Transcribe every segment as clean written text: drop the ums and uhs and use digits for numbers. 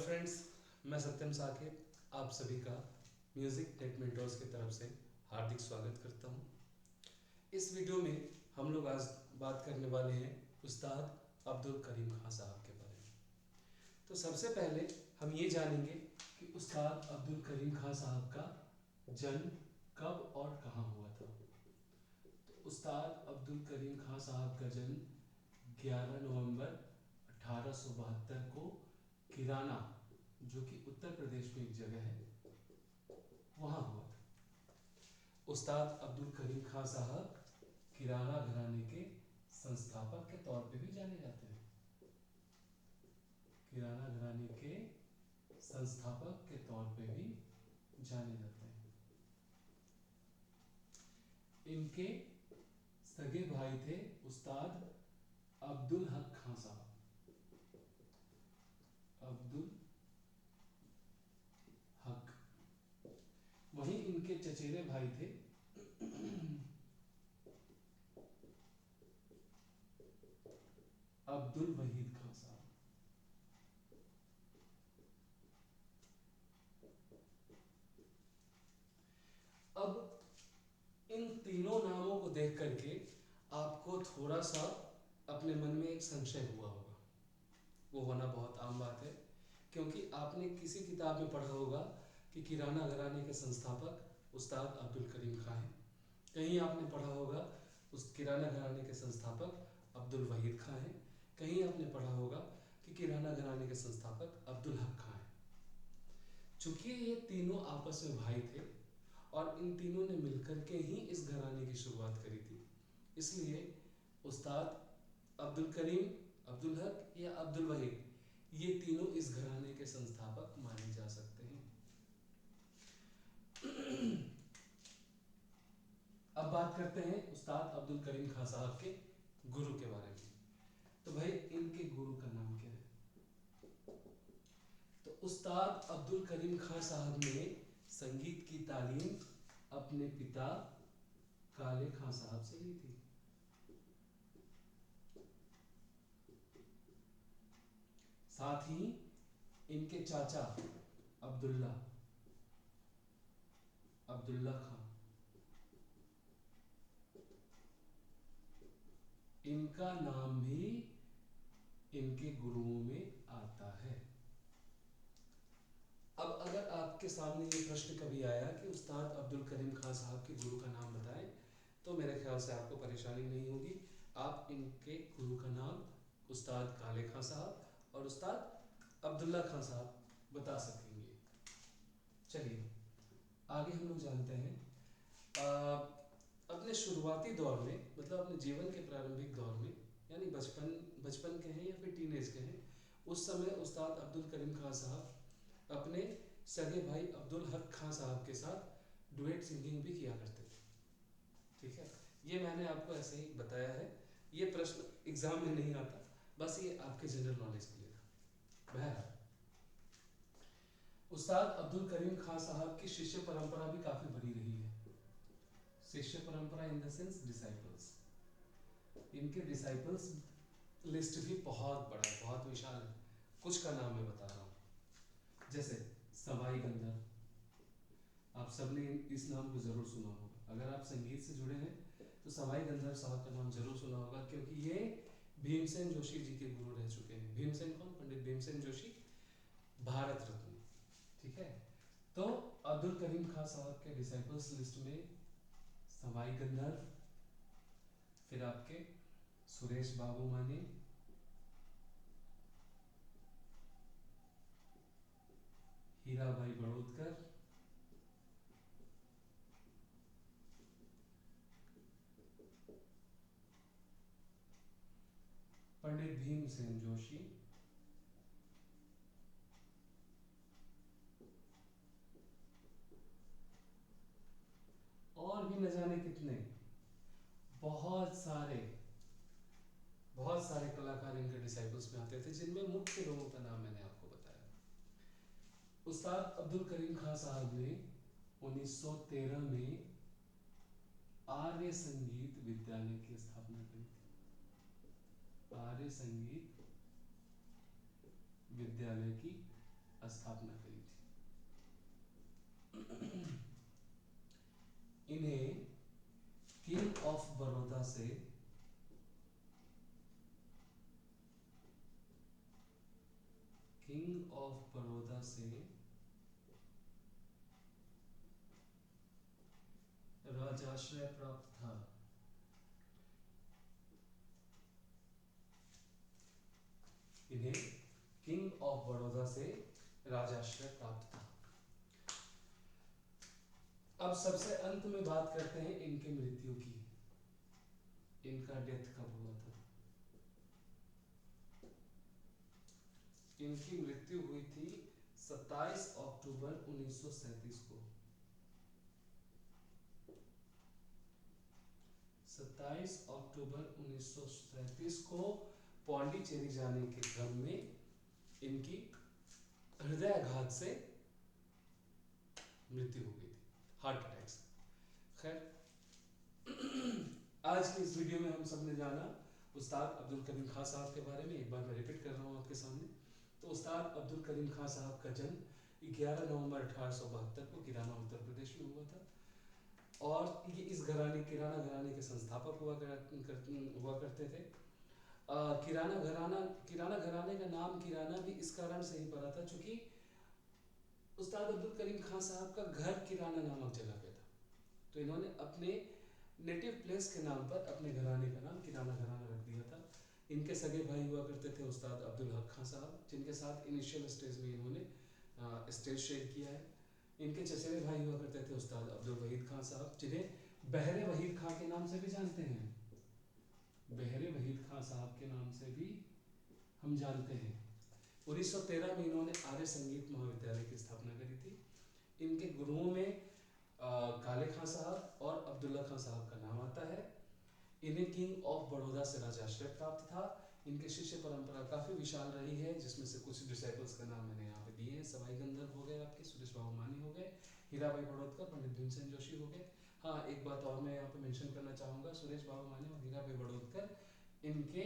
Friends, मैं सत्यम साकेत आप सभी का म्यूज़िक टेक मेंटर्स की तरफ से हार्दिक स्वागत करता हूं। इस वीडियो में हम लोग आज बात करने वाले हैं उस्ताद अब्दुल करीम खान साहब के बारे में। तो सबसे पहले हम ये जानेंगे कि उस्ताद अब्दुल करीम खान साहब का जन्म कब और कहाँ हुआ था। तो उस्ताद अब्दुल करीम खान साहब का जन्म 11 नवंबर 1872 को किराना, जो कि उत्तर प्रदेश में एक जगह है, वहाँ हुआ था। उस्ताद अब्दुल करीम खान साहब किराना घराने के संस्थापक के तौर पे भी जाने जाते हैं। किराना घराने के संस्थापक के तौर पे भी जाने जाते हैं। इनके सगे भाई थे उस्ताद अब्दुल हक खान साहब। अब्दुल हक। वहीं इनके चचेरे भाई थे अब्दुल वहीद खान साहब। अब इन तीनों नामों को देख करके आपको थोड़ा सा अपने मन में एक संशय हुआ होगा। वो होना बहुत आम बात है, क्योंकि आपने किसी किताब में पढ़ा होगा कि किराना घराने के संस्थापक उस्ताद अब्दुल करीम खान हैं। कहीं आपने पढ़ा होगा उस किराना घराने के संस्थापक अब्दुल वहीद खान हैं। कहीं आपने पढ़ा होगा कि किराना घराने के संस्थापक अब्दुल हक खान हैं। चूंकि ये तीनों आपस में भाई थे और इन तीनों ने मिलकर के ही इस घराने की शुरुआत करी थी, इसलिए उस्ताद अब्दुल करीम, अब्दुल हक या अब्दुल वहीद, ये तीनों इस घराने के संस्थापक माने जा सकते हैं। अब बात करते हैं उस्ताद अब्दुल करीम खान साहब के गुरु के बारे में। तो भाई, इनके गुरु का नाम क्या है? तो उस्ताद अब्दुल करीम खान साहब ने संगीत की तालीम अपने पिता काले खान साहब से ली थी। साथ ही इनके चाचा अब्दुल्ला खान, इनका नाम भी इनके गुरुओं में आता है। अब अगर आपके सामने ये प्रश्न कभी आया कि उस्ताद अब्दुल करीम खान साहब के गुरु का नाम बताएं, तो मेरे ख्याल से आपको परेशानी नहीं होगी। आप इनके गुरु का नाम उस्ताद काले खान साहब और उस्ताद अब्दुल्ला खान साहब बता सकेंगे। चलिए आगे हम लोग जानते हैं। अपने शुरुआती दौर में, मतलब अपने जीवन के प्रारंभिक दौर में, यानी बचपन के हैं या फिर टीनेज के हैं, उस समय उस्ताद अब्दुल करीम खान साहब अपने सगे भाई अब्दुल हक खान साहब के साथ डुएट सिंगिंग भी किया करते थे। ठीक है, ये मैंने आपको ऐसे ही बताया है। ये प्रश्न एग्जाम में नहीं आता, बस ये आपके जनरल नॉलेज के लिए था। बहरहाल, उस्ताद अब्दुल करीम खान साहब की शिष्य परंपरा भी काफी बड़ी रही है। शिष्य परंपरा इन द सेंस डिसाइपल्स। इनके डिसाइपल्स लिस्ट भी बहुत बड़ा है, बहुत विशाल है। कुछ का नाम मैं बता रहा हूँ, जैसे सवाई गंधर्व। आप सबने इस नाम को जरूर सुना होगा। अगर आप संगीत से जुड़े हैं तो सवाई गंधर्व साहब का नाम जरूर सुना होगा, क्योंकि ये भीमसेन जोशी जी के गुरु रह चुके हैं। भीमसेन कौन? पंडित भीमसेन जोशी, भारत रत्न। ठीक है, तो अब्दुल करीम खान साहब के डिसाइपल्स लिस्ट में सवाई गंधर्व, फिर आपके सुरेश बाबू माने, हीराबाई बड़ोदकर, पंडित भीमसेन जोशी, और भी न जाने कितने, बहुत सारे कलाकार इनके डिसाइपल्स में आते थे, जिनमें मुख्य लोगों का नाम मैंने आपको बताया। उस्ताद अब्दुल करीम खान साहब ने 1913 में आर्य संगीत विद्यालय की स्थापना की थी। आर्य संगीत विद्यालय की स्थापना करी थी। इन्हें किंग ऑफ बड़ौदा से राजाश्रय प्राप्त था। इन्हें किंग ऑफ बड़ौदा से राजाश्रय प्राप्त था। अब सबसे अंत में बात करते हैं इनकी मृत्यु की। इनका डेथ कब हुआ था? इनकी मृत्यु हुई थी 27 अक्टूबर 1937 को। 27 अक्टूबर 1937 को पौंडीचेरी जाने के क्रम में इनकी हृदयाघात से मृत्यु हो गई थी, हार्ट अटैक से। खैर, आज की इस वीडियो में हम सब ने जाना उस्ताद अब्दुल करीम खां साहब के बारे में। एक बार मैं रिपीट कर रहा हूँ आपके सामने। तो उस्ताद अब्दुल करीम खां साहब का जन्म 11 नवंबर 1872 को किराना उत्तर प्रदेश में हुआ था। और ये इस किराना घराने के संस्थापक हुआ करते थे। किराना घराने का नाम किराना भी इस कारण से ही पड़ा था क्योंकि उस्ताद अब्दुल करीम खां साहब का घर किराना नामक जगह पे था। तो इन्होंने अपने नेटिव प्लेस के नाम पर अपने घराने का नाम किराना घराना रख दिया था। इनके सगे भाई हुआ करते थे उस्ताद अब्दुल हक खां साहब, जिनके साथ इनिशियल स्टेज में इन्होंने स्टेज शेयर किया है। इनके चचेरे भाई हुआ करते थे उस्ताद अब्दुल वहीद खां साहब, जिन्हें बहरे वहीद खां के नाम से भी जानते हैं। बहरे वहीद खां साहब के नाम से भी हम जानते हैं। 1913 में इन्होंने आर्य संगीत महाविद्यालय की स्थापना करी थी। इनके गुरुओं में काले खां साहब और अब्दुल्ला खां साहब का नाम आता है। इन्हें किंग ऑफ बड़ौदा से राजाश्रय प्राप्त था। इनके शिष्य परंपरा काफी विशाल रही है, जिसमें से कुछ डिसाइपल्स का नाम मैंने यहाँ पे दिए हैं। सवाई गंधर्व हो गए, आपके सुरेश बाबू मानी हो गए, हीराबाई बड़ौदकर, पंडित भीमसेन जोशी हो गए। हाँ, एक बात और मैं यहाँ पे मेंशन करना चाहूँगा, सुरेश बाबू मानी और हीराबाई बड़ौदकर इनके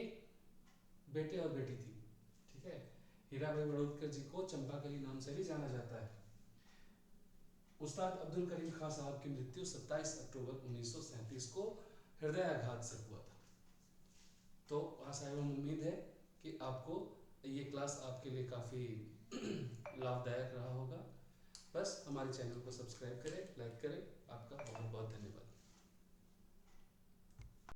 बेटे और बेटी थी। ठीक है, हीराबाई बड़ौदकर जी को चंपाकली नाम से भी जाना जाता है। उस्ताद अब्दुल करीम खां साहब की मृत्यु 27 अक्टूबर 1937 को हृदयाघात से हुआ था। तो आशा एवं उम्मीद है कि आपको ये क्लास आपके लिए काफ़ी लाभदायक रहा होगा। बस हमारे चैनल को सब्सक्राइब करें, लाइक करें। आपका बहुत बहुत धन्यवाद।